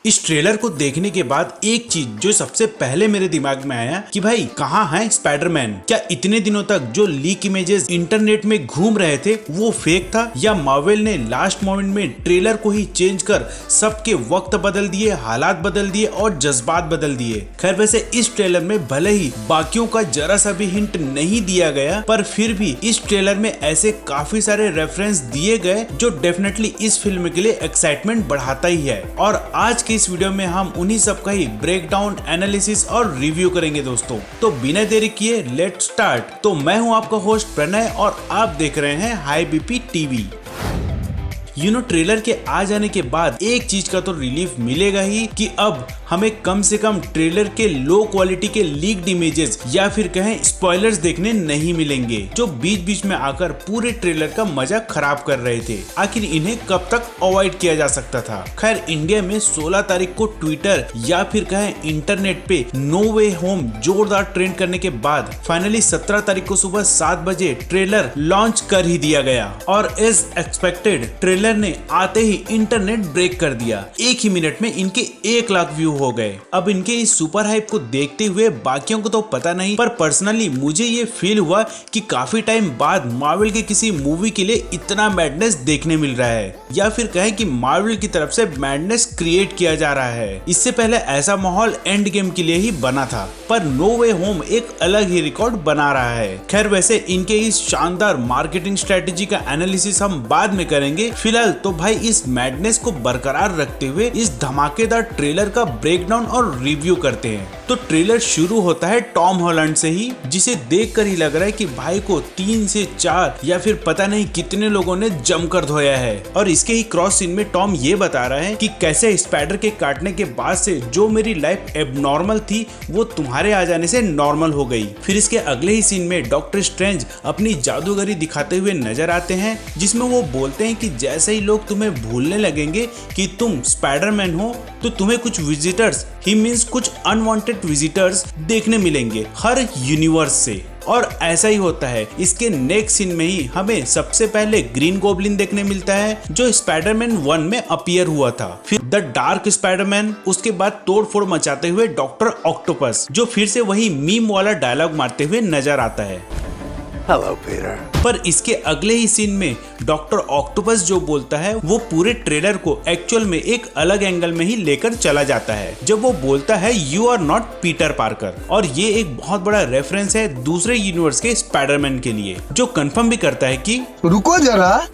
इस ट्रेलर को देखने के बाद एक चीज जो सबसे पहले मेरे दिमाग में आया कि भाई कहाँ है स्पाइडरमैन। क्या इतने दिनों तक जो लीक इमेजेस इंटरनेट में घूम रहे थे वो फेक था, या मार्वल ने लास्ट मोमेंट में ट्रेलर को ही चेंज कर सबके वक्त बदल दिए, हालात बदल दिए और जज्बात बदल दिए। खैर वैसे इस ट्रेलर में भले ही बाकियों का जरा सा भी हिंट नहीं दिया गया, पर फिर भी इस ट्रेलर में ऐसे काफी सारे रेफरेंस दिए गए जो डेफिनेटली इस फिल्म के लिए एक्साइटमेंट बढ़ाता ही है। और आज के इस वीडियो में हम उन्हीं सब का ही ब्रेक डाउन, एनालिसिस और रिव्यू करेंगे दोस्तों। तो बिना देरी किए लेट्स स्टार्ट। तो मैं हूं आपका होस्ट प्रणय और आप देख रहे हैं हाई बीपी टीवी। ट्रेलर के आ जाने के बाद एक चीज का तो रिलीफ मिलेगा ही कि अब हमें कम से कम ट्रेलर के लो क्वालिटी के लीक्ड इमेजेस या फिर कहें स्पॉयलर्स देखने नहीं मिलेंगे, जो बीच बीच में आकर पूरे ट्रेलर का मजा खराब कर रहे थे। आखिर इन्हें कब तक अवॉइड किया जा सकता था। खैर इंडिया में 16 तारीख को ट्विटर या फिर कहें इंटरनेट पे नो वे होम जोरदार ट्रेंड करने के बाद फाइनली 17 तारीख को सुबह 7 बजे ट्रेलर लॉन्च कर ही दिया गया और एज एक्सपेक्टेड ट्रेलर ने आते ही इंटरनेट ब्रेक कर दिया। एक ही मिनट में इनके 1 लाख व्यू हो गए। अब इनके इस सुपर हाइप को देखते हुए बाकियों को तो पता नहीं, पर पर्सनली मुझे ये फील हुआ कि काफी टाइम बाद मार्वल के किसी मूवी के लिए इतना मैडनेस देखने मिल रहा है, या फिर कहें कि मार्वल की तरफ से मैडनेस क्रिएट किया जा रहा है। इससे पहले ऐसा माहौल एंड गेम के लिए ही बना था, पर नो वे होम एक अलग ही रिकॉर्ड बना रहा है। खैर वैसे इनके इस शानदार मार्केटिंग स्ट्रेटेजी का एनालिसिस हम बाद में करेंगे। फिलहाल तो भाई इस मैडनेस को बरकरार रखते हुए इस धमाकेदार ट्रेलर का ब्रेकडाउन और रिव्यू करते हैं। तो ट्रेलर शुरू होता है टॉम हॉलैंड से ही, जिसे देखकर ही लग रहा है कि भाई को 3 से 4 या फिर पता नहीं कितने लोगों ने जमकर धोया है। और इसके ही क्रॉस सीन में टॉम ये बता रहा है कि कैसे स्पाइडर के काटने के बाद से जो मेरी लाइफ एबनॉर्मल थी वो तुम्हारे आ जाने से नॉर्मल हो गई। फिर इसके अगले ही सीन में डॉक्टर स्ट्रेंज अपनी जादूगरी दिखाते हुए नजर आते हैं, जिसमें वो बोलते हैं कि जैसे ही लोग तुम्हें भूलने लगेंगे कि तुम स्पाइडरमैन हो तो तुम्हें कुछ विजिटर्स, ही मींस कुछ अनवांटेड विजिटर्स देखने मिलेंगे हर यूनिवर्स से। और ऐसा ही होता है। इसके नेक्स्ट सीन में ही हमें सबसे पहले ग्रीन गॉब्लिन देखने मिलता है जो स्पाइडरमैन 1 में अपीयर हुआ था। फिर द डार्क स्पाइडरमैन, उसके बाद तोड़फोड़ मचाते हुए डॉक्टर ऑक्टोपस, जो फिर से वही मीम वाला डायलॉग मारते हुए नजर आता है। Hello, Peter. पर इसके अगले ही सीन में डॉक्टर ऑक्टोपस जो बोलता है वो पूरे ट्रेलर को एक्चुअल में एक अलग एंगल में ही लेकर चला जाता है, जब वो बोलता है you are not Peter Parker. और ये एक बहुत बड़ा रेफरेंस है दूसरे यूनिवर्स के स्पाइडरमैन के लिए, जो कंफर्म भी करता है कि रुको जरा,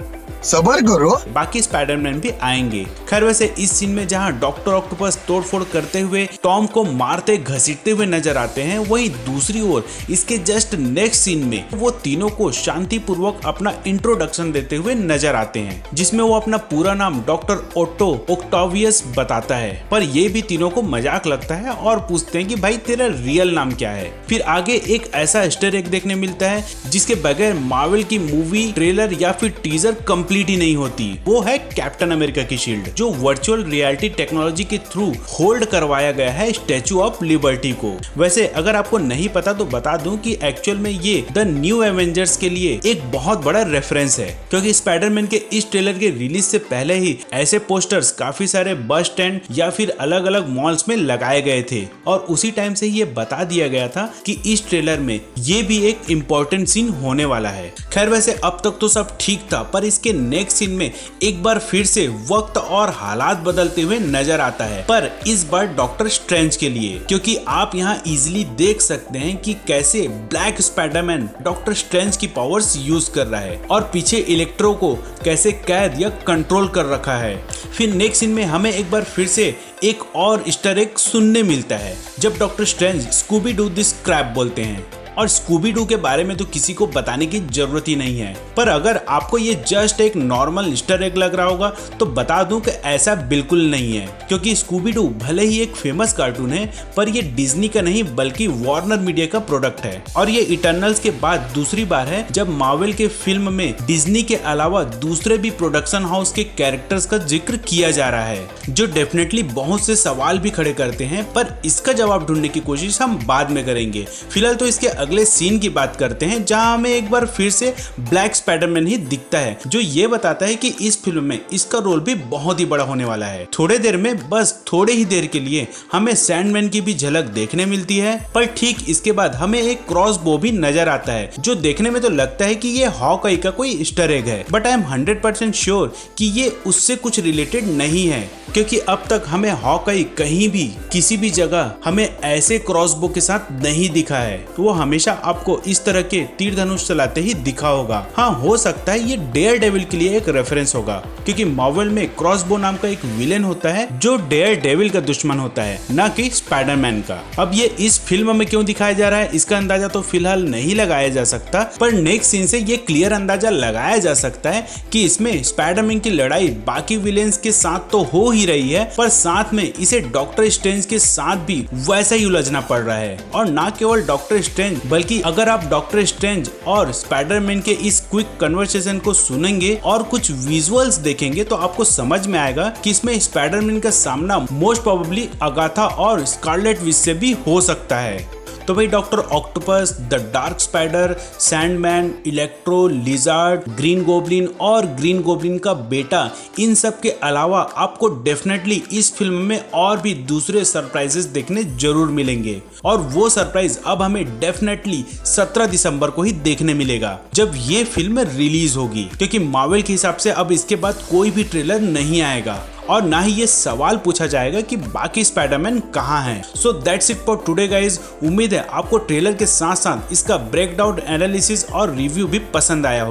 सबर करो, बाकी स्पाइडरमैन भी आएंगे। खैर वैसे इस सीन में जहां डॉक्टर ऑक्टोपस तोड़फोड़ करते हुए टॉम को मारते घसीटते हुए नजर आते हैं, वहीं दूसरी ओर इसके जस्ट नेक्स्ट सीन में वो तीनों को शांतिपूर्वक अपना इंट्रोडक्शन देते हुए नजर आते हैं, जिसमें वो अपना पूरा नाम डॉक्टर ओटो ऑक्टावियस बताता है। पर ये भी तीनों को मजाक लगता है और पूछते हैं कि भाई तेरा रियल नाम क्या है। फिर आगे एक ऐसा ईस्टर एग देखने मिलता है जिसके बगैर मार्वल की मूवी, ट्रेलर या फिर टीजर कंप्लीट ही नहीं होती। वो है कैप्टन अमेरिका की शील्ड, जो वर्चुअल रियलिटी टेक्नोलॉजी के थ्रू होल्ड करवाया गया है स्टैचू ऑफ लिबर्टी को। वैसे अगर आपको नहीं पता तो बता दूं कि एक्चुअल में ये द न्यू एवेंजर्स के लिए एक बहुत बड़ा रेफरेंस है, क्योंकि स्पाइडरमैन के इस ट्रेलर के रिलीज से पहले ही ऐसे पोस्टर्स काफी सारे बस स्टैंड या फिर अलग अलग मॉल्स में लगाए गए थे, और उसी टाइम से ये बता दिया गया था कि इस ट्रेलर में ये भी एक इम्पोर्टेंट सीन होने वाला है। खैर वैसे अब तक तो सब ठीक था, पर इसके नेक्स्ट सीन में एक बार फिर से वक्त और हालात बदलते हुए नजर आता है, पर इस बार डॉक्टर स्ट्रेंज के लिए, क्योंकि आप यहाँ इजीली देख सकते हैं कि कैसे ब्लैक स्पाइडरमैन डॉक्टर स्ट्रेंज की पावर्स यूज कर रहा है और पीछे इलेक्ट्रो को कैसे कैद या कंट्रोल कर रखा है। फिर नेक्स्ट सीन में हमें एक बार फिर से एक और ईस्टर एग सुनने मिलता है, जब Doctor Strange Scooby Doo this crap बोलते हैं। और स्कूबी डू के बारे में तो किसी को बताने की जरूरत ही नहीं है, पर अगर आपको ये जस्ट एक नॉर्मल ईस्टर एग लग रहा होगा तो बता दूं कि ऐसा बिल्कुल नहीं है, क्योंकि स्कूबी डू भले ही एक फेमस कार्टून है, पर ये डिज्नी का नहीं बल्कि वार्नर मीडिया का प्रोडक्ट है। और ये इटर्नल्स के बाद दूसरी बार है जब मार्वल के फिल्म में डिज्नी के अलावा दूसरे भी प्रोडक्शन हाउस के कैरेक्टर्स का जिक्र किया जा रहा है, जो डेफिनेटली बहुत से सवाल भी खड़े करते हैं, पर इसका जवाब ढूंढने की कोशिश हम बाद में करेंगे। फिलहाल तो इसके अगले सीन की बात करते हैं जहां हमें एक बार फिर से ब्लैक स्पाइडरमैन ही दिखता है, जो ये बताता है कि इस फिल्म में इसका रोल भी बहुत ही बड़ा होने वाला है। थोड़े देर में, बस थोड़े ही देर के लिए हमें सैंडमैन की भी झलक देखने मिलती है, पर ठीक इसके बाद हमें एक क्रॉस बो भी नजर आता है, जो देखने में तो लगता है कि ये हॉकाई का कोई ईस्टर एग है, बट आई एम 100% श्योर कि ये उससे कुछ रिलेटेड नहीं है, क्योंकि अब तक हमें हॉकाई कहीं भी किसी भी जगह हमें ऐसे क्रॉसबो के साथ नहीं दिखा है। तो वो हमेशा आपको इस तरह के तीर धनुष चलाते ही दिखा होगा। हाँ, हो सकता है ये डेयर डेविल के लिए एक रेफरेंस होगा, क्योंकि मार्वल में क्रॉसबो नाम का एक विलेन होता है जो डेयर डेविल का दुश्मन होता है, न कि स्पाइडरमैन का। अब ये इस फिल्म में क्यों दिखाया जा रहा है इसका अंदाजा तो फिलहाल नहीं लगाया जा सकता, पर नेक्स्ट सीन से ये क्लियर अंदाजा लगाया जा सकता है कि इसमें स्पाइडरमैन की लड़ाई बाकी विलेन्स के साथ तो हो ही रही है, पर साथ में इसे डॉक्टर स्ट्रेंज के साथ भी वैसा ही उलझना पड़ रहा है। और ना केवल डॉक्टर स्ट्रेंज, बल्कि अगर आप डॉक्टर स्ट्रेंज और स्पाइडरमैन के इस क्विक कन्वर्सेशन को सुनेंगे और कुछ विजुअल्स देखेंगे तो आपको समझ में आएगा कि इसमें स्पाइडरमैन का सामना मोस्ट प्रोबेबली अगाथा और स्कारलेट विच से भी हो सकता है। तो भाई doctor octopus, the dark spider, Sandman, electro, lizard, green goblin और ग्रीन गोब्लिन का बेटा, इन सब के अलावा आपको डेफिनेटली इस फिल्म में और भी दूसरे सरप्राइजेस देखने जरूर मिलेंगे, और वो सरप्राइज अब हमें डेफिनेटली 17 दिसंबर को ही देखने मिलेगा जब ये फिल्म रिलीज होगी, क्योंकि मार्वल के हिसाब से अब इसके बाद कोई भी ट्रेलर नहीं आएगा और ना ही ये सवाल पूछा जाएगा कि बाकी स्पाइडरमैन कहाँ हैं। So that's it for today guys. उम्मीद है आपको ट्रेलर के साथ साथ इसका ब्रेकडाउन, एनालिसिस और रिव्यू भी पसंद आया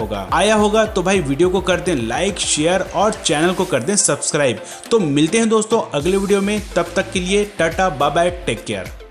होगा। तो भाई वीडियो को कर दें लाइक, शेयर और चैनल को कर दें सब्सक्राइब। तो मिलते हैं दोस्तों अगले वीडियो में, तब तक के लिए tata bye bye, take care.